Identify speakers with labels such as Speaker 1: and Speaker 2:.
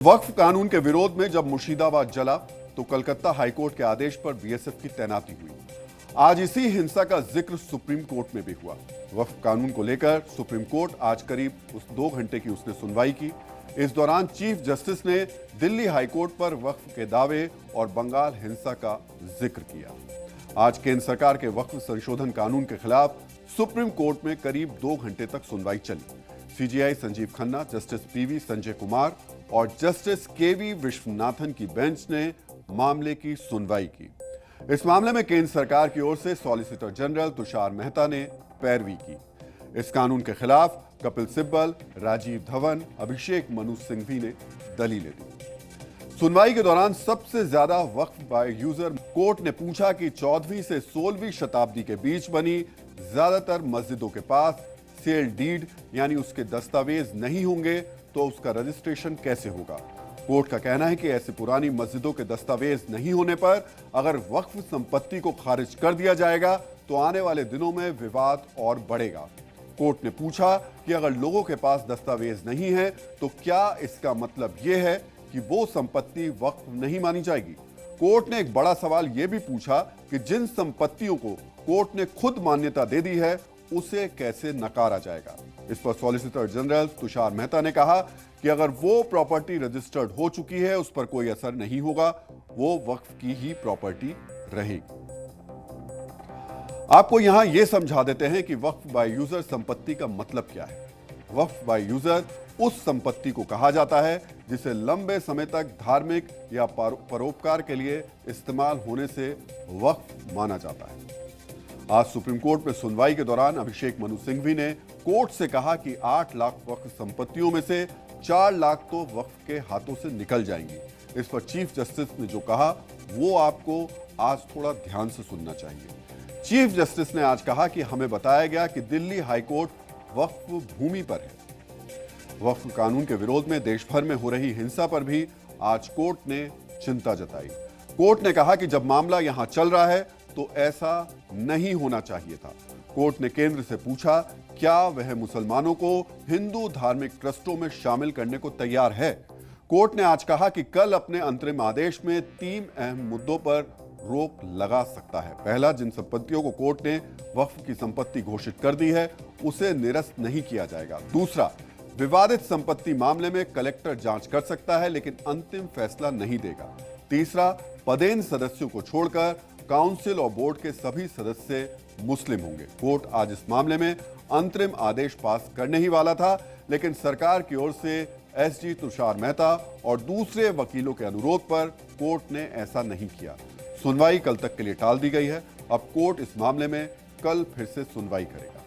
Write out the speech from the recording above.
Speaker 1: वक्फ कानून के विरोध में जब मुर्शिदाबाद जला तो कलकत्ता हाईकोर्ट के आदेश पर बीएसएफ की तैनाती हुई। आज इसी हिंसा का जिक्र सुप्रीम कोर्ट में भी हुआ। वक्फ कानून को लेकर सुप्रीम कोर्ट आज करीब 2 घंटे की उसने सुनवाई की। इस दौरान चीफ जस्टिस ने दिल्ली हाईकोर्ट पर वक्फ के दावे और बंगाल हिंसा का जिक्र किया। आज केंद्र सरकार के वक्फ संशोधन कानून के खिलाफ सुप्रीम कोर्ट में करीब 2 घंटे तक सुनवाई चली। CJI Sanjeev Khanna, justice PV Sanjay Kumar और जस्टिस केवी विश्वनाथन की बेंच ने मामले की सुनवाई की। इस मामले में केंद्र सरकार की ओर से सॉलिसिटर जनरल तुषार मेहता ने पैरवी की। इस कानून के खिलाफ कपिल सिब्बल, राजीव धवन, अभिषेक मनु सिंघवी ने दलीलें दी। सुनवाई के दौरान सबसे ज्यादा वक्फ बाय यूजर कोर्ट ने पूछा कि 14वीं से 16वीं शताब्दी के बीच बनी ज्यादातर मस्जिदों के पास सेल डीड यानी उसके दस्तावेज नहीं होंगे तो उसका रजिस्ट्रेशन कैसे होगा। कोर्ट का कहना है कि ऐसी पुरानी मस्जिदों के दस्तावेज नहीं होने पर अगर वक्फ संपत्ति को खारिज कर दिया जाएगा तो आने वाले दिनों में विवाद और बढ़ेगा। कोर्ट ने पूछा कि अगर लोगों के पास दस्तावेज नहीं है तो क्या इसका मतलब यह है कि वो संपत्ति वक्फ नहीं मानी जाएगी। कोर्ट ने एक बड़ा सवाल यह भी पूछा कि जिन संपत्तियों को कोर्ट ने खुद मान्यता दे दी है उसे कैसे नकारा जाएगा। इस पर सॉलिसिटर जनरल तुषार मेहता ने कहा कि अगर वो प्रॉपर्टी रजिस्टर्ड हो चुकी है उस पर कोई असर नहीं होगा, वो वक्फ की ही प्रॉपर्टी रहेगी। आपको यहां यह समझा देते हैं कि वक्फ बाय यूजर संपत्ति का मतलब क्या है। वक्फ बाय यूजर उस संपत्ति को कहा जाता है जिसे लंबे समय तक धार्मिक या परोपकार के लिए इस्तेमाल होने से वक्फ माना जाता है। आज सुप्रीम कोर्ट में सुनवाई के दौरान अभिषेक मनु सिंघवी ने कोर्ट से कहा कि 8 लाख वक्फ संपत्तियों में से 4 लाख तो वक्फ के हाथों से निकल जाएंगी। इस पर चीफ जस्टिस ने जो कहा वो आपको आज थोड़ा ध्यान से सुनना चाहिए। चीफ जस्टिस ने आज कहा कि हमें बताया गया कि दिल्ली हाईकोर्ट वक्फ भूमि पर है। वक्फ कानून के विरोध में देश भर में हो रही हिंसा पर भी आज कोर्ट ने चिंता जताई। कोर्ट ने कहा कि जब मामला यहां चल रहा है तो ऐसा नहीं होना चाहिए था। कोर्ट ने केंद्र से पूछा क्या वह मुसलमानों को हिंदू धार्मिक ट्रस्टों में शामिल करने को तैयार है। कोर्ट ने आज कहा कि कल अपने अंतरिम आदेश में 3 अहम मुद्दों पर रोक लगा सकता है। पहला, जिन संपत्तियों को कोर्ट ने वक्फ की संपत्ति घोषित कर दी है उसे निरस्त नहीं किया जाएगा। दूसरा, विवादित संपत्ति मामले में कलेक्टर जांच कर सकता है लेकिन अंतिम फैसला नहीं देगा। तीसरा, पदेन सदस्यों को छोड़कर काउंसिल और बोर्ड के सभी सदस्य मुस्लिम होंगे। कोर्ट आज इस मामले में अंतरिम आदेश पास करने ही वाला था लेकिन सरकार की ओर से एसजी तुषार मेहता और दूसरे वकीलों के अनुरोध पर कोर्ट ने ऐसा नहीं किया। सुनवाई कल तक के लिए टाल दी गई है। अब कोर्ट इस मामले में कल फिर से सुनवाई करेगा।